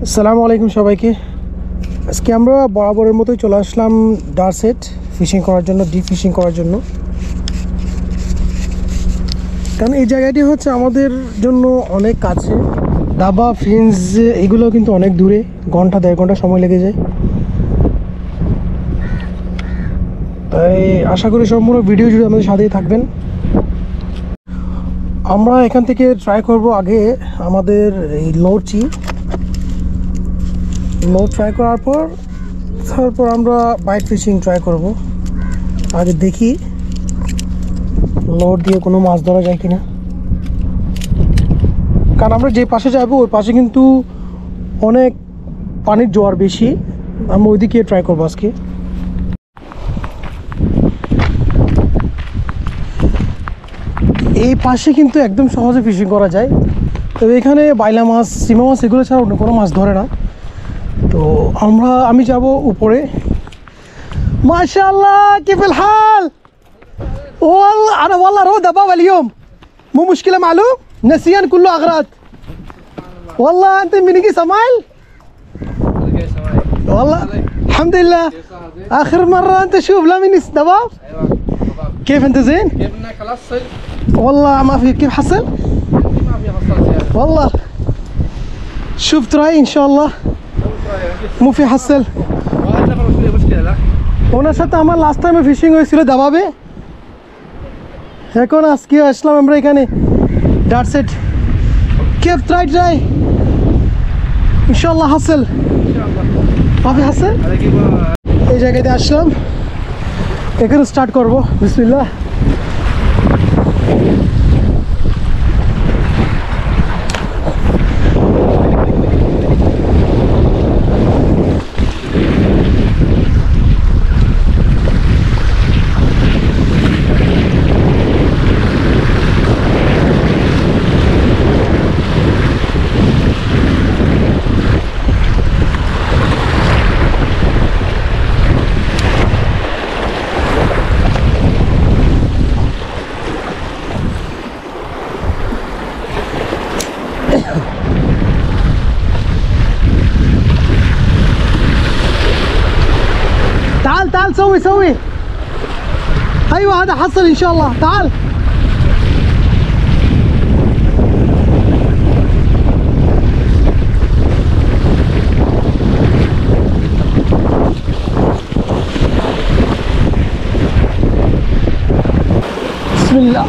আসসালামু আলাইকুম সবাইকে। আজকে আমরা বরাবরের মতোই চলে আসলাম ডারসেট ফিশিং করার জন্য, ডিপ ফিশিং করার জন্য। কারণ এই জায়গাটি হচ্ছে আমাদের জন্য অনেক কাছে। দাবা ফিন্স এগুলো কিন্তু অনেক দূরে, ঘন্টা দেড় ঘন্টা সময় লেগে যায়। তাই আশা করি সম্পূর্ণ ভিডিও জুড়ে আমাদের সাথেই থাকবেন। আমরা এখান থেকে ট্রাই করব আগে আমাদের এই লোডটি ট্রাই করার পর তারপর আমরা বাইট ফিশিং ট্রাই করব। আগে দেখি লোড দিয়ে কোনো মাছ ধরা যায় কিনা। কারণ আমরা যে পাশে যাব ওই পাশে কিন্তু অনেক পানির জোয়ার বেশি, আমরা ওইদিকে ট্রাই করবো আজকে। এই পাশে কিন্তু একদম সহজে ফিশিং করা যায়, তবে এখানে বাইলা মাছ, সিমা মাছ এগুলো ছাড়া অন্য কোনো মাছ ধরে না। তো আমি যাব উপরে। মাশাআল্লাহ كيف الحال والله انا والله رو دباب اليوم مو مشكله معلوم نسيان كله اغراض والله انت منيجي سمايل والله الحمد لله اخر مره انت شوف لا مني دباب كيف انت زين كيف انك حصل والله ما في كيف حصل ما في حصل والله شوف تراي ان شاء الله مو في حصل وهذا شويه مشكله لا ওনার সাথে আমার লাস্ট টাইমে ফিশিং হয়েছিল দাবাবে। এখন আজকে আসলাম আমরা এখানে ডারসেট। كيف تراي ইনশাআল্লাহ হাসল মাফি হাসল। এই জায়গাতে আসলাম, এখানে স্টার্ট করব। বিসমিল্লাহ। تعال سوي ايوه هذا حصل ان شاء الله. تعال بسم الله.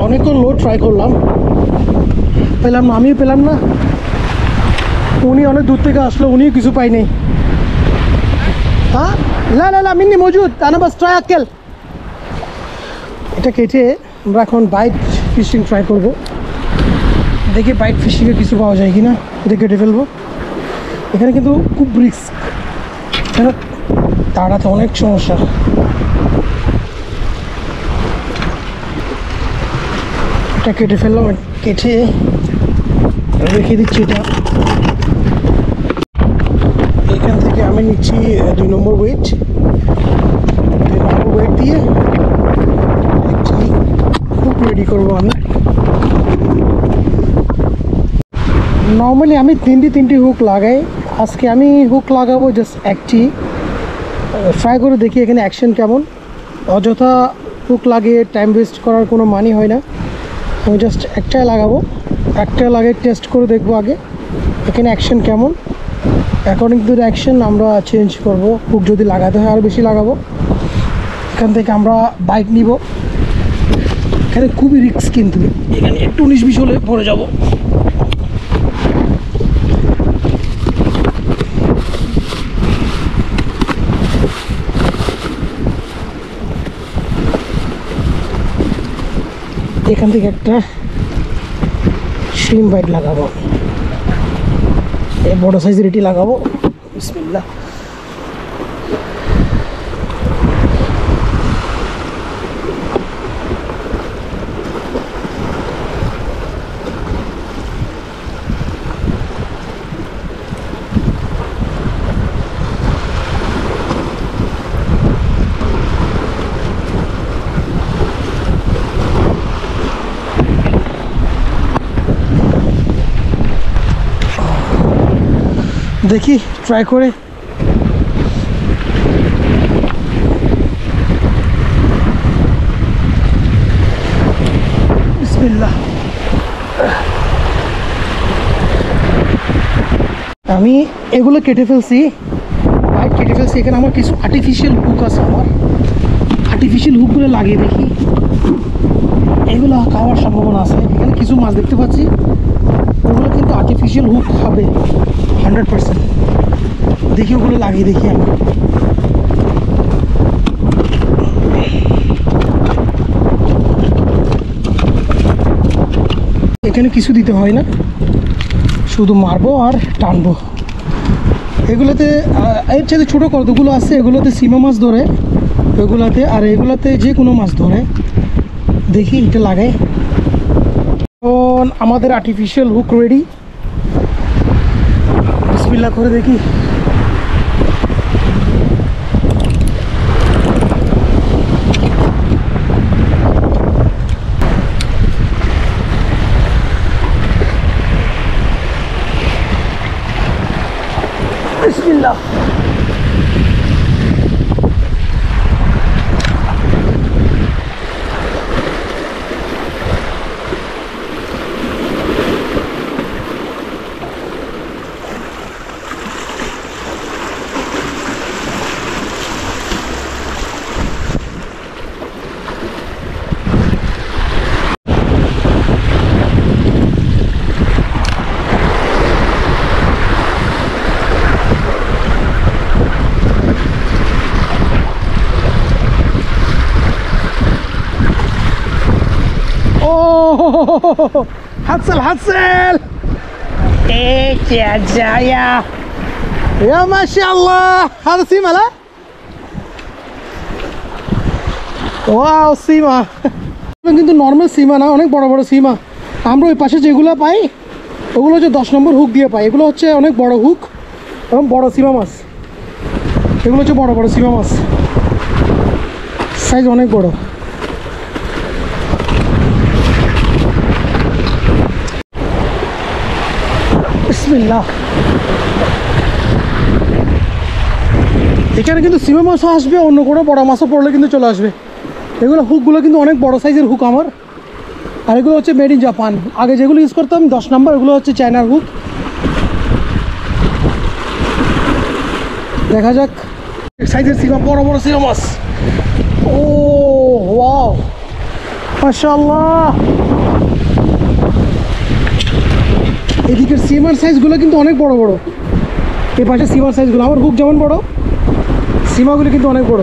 অনেকক্ষণ লোড ট্রাই করলাম, পেলাম না, আমিও পেলাম না। উনি অনেক দূর থেকে আসলো, উনিও কিছু পাই নাই। হ্যাঁ লা লা লা মিন্নি মজুদ আনা বাস ট্রাই আক্কেল। এটা কেটে আমরা এখন বাইট ফিশিং ট্রাই করব। দেখি বাইট ফিশিংয়ে কিছু পাওয়া যায় কিনা। এটা কেটে ফেলবো। এখানে কিন্তু খুব রিস্ক, কেন তাড়াতে অনেক সমস্যা। এটা কেটে ফেললাম, কেটে রেখে দিচ্ছি। এটা এখান থেকে আমি নিচ্ছি 2 নম্বর ওয়েট। 2 নম্বর ওয়েট দিয়ে একটি হুক রেডি করবো আমি। নর্মালি আমি তিনটি হুক লাগাই, আজকে আমি হুক লাগাবো জাস্ট একটি। ট্রাই করে দেখি এখানে অ্যাকশন কেমন। অযথা হুক লাগিয়ে টাইম ওয়েস্ট করার কোনো মানি হয় না। আমি জাস্ট একটাই লাগাবো, একটা লাগিয়ে টেস্ট করে দেখবো আগে এখানে অ্যাকশন কেমন। অ্যাকর্ডিং টু দ্য অ্যাকশন আমরা চেঞ্জ করব। হুক যদি লাগাতে হয় আরও বেশি লাগাবো। এখান থেকে আমরা বাইট নিব। এখানে খুবই রিস্ক, কিন্তু এখানে একটু 19-20 হলে পড়ে যাব। এখান থেকে একটা শ্রিম বাইট লাগাবো, এই বড় সাইজের এটি লাগাবো। বিসমিল্লাহ। দেখি ট্রাই করে। বিসমিল্লাহ। আমি এগুলো কেটে ফেলছি, এখানে আমার কিছু আর্টিফিশিয়াল হুক আছে, আমার আর্টিফিশিয়াল হুকগুলো লাগিয়ে দেখি, এগুলো খাওয়ার সম্ভাবনা আছে। এখানে কিছু মাছ দেখতে পাচ্ছি, ওগুলো কিন্তু আর্টিফিশিয়াল হুক খাবে 100%। দেখি ওগুলো লাগিয়ে দেখি আমি। এখানে কিছু দিতে হয় না, শুধু মারবো আর টানবো। এগুলোতে এর সাথে ছোটো কতগুলো আছে, এগুলোতে সিমা মাছ ধরে ওইগুলোতে, আর এগুলোতে যে কোনো মাছ ধরে। দেখি এটা লাগাই। এখন আমাদের আর্টিফিশিয়াল হুক রেডি। বিসমিল্লাহ করে দেখি। বিসমিল্লাহ। حصل ايش يا جاية يا ما شاء الله. هذا سيما لا ওয়াও সীমা। কিন্তু নর্মাল সীমা না, অনেক বড় বড় সীমা। আমরা ওই পাশে যেগুলো পাই ওগুলো হচ্ছে 10 নম্বর হুক দিয়ে পাই। এগুলো হচ্ছে অনেক বড় হুক এবং বড় সীমা মাছ। এগুলো হচ্ছে বড় বড় সীমা মাছ, সাইজ অনেক বড়। বিসমিল্লাহ। এখানে কিন্তু সীমা মাছও আসবে, অন্য কোনো বড় মাছও পড়লে কিন্তু চলে আসবে। এগুলো হুকগুলো কিন্তু অনেক বড় সাইজের হুক আমার। আর এগুলো হচ্ছে মেড ইন জাপান। আগে যেগুলো ইউজ করতাম 10 নম্বর, এগুলো হচ্ছে চায়নার হুক। দেখা যাক সাইজের সীমা, বড় বড় সীমা মাছ। ও ওয়াও মাশাআল্লাহ। এদিকের সীমার সাইজগুলো কিন্তু অনেক বড় বড়। এই পাশে সীমার সাইজগুলো, আমার হুক যেমন বড়, সীমাগুলো কিন্তু অনেক বড়।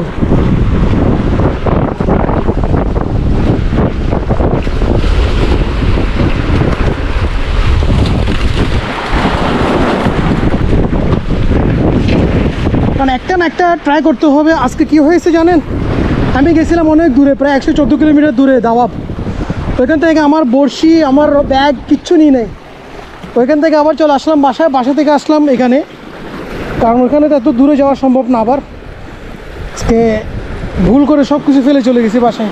কারণ একটা না একটা ট্রাই করতে হবে। আজকে কি হয়েছে জানেন, আমি গেছিলাম অনেক দূরে, প্রায় 114 কিলোমিটার দূরে দাওয়াব। ওইখান থেকে আমার বড়শি, আমার ব্যাগ কিচ্ছু নিয়ে নেই। ওইখান থেকে আবার চলে আসলাম বাসায়, বাসা থেকে আসলাম এখানে, কারণ ওইখানে তো এত দূরে যাওয়া সম্ভব না। আবার আজকে ভুল করে সব কিছু ফেলে চলে গেছি বাসায়।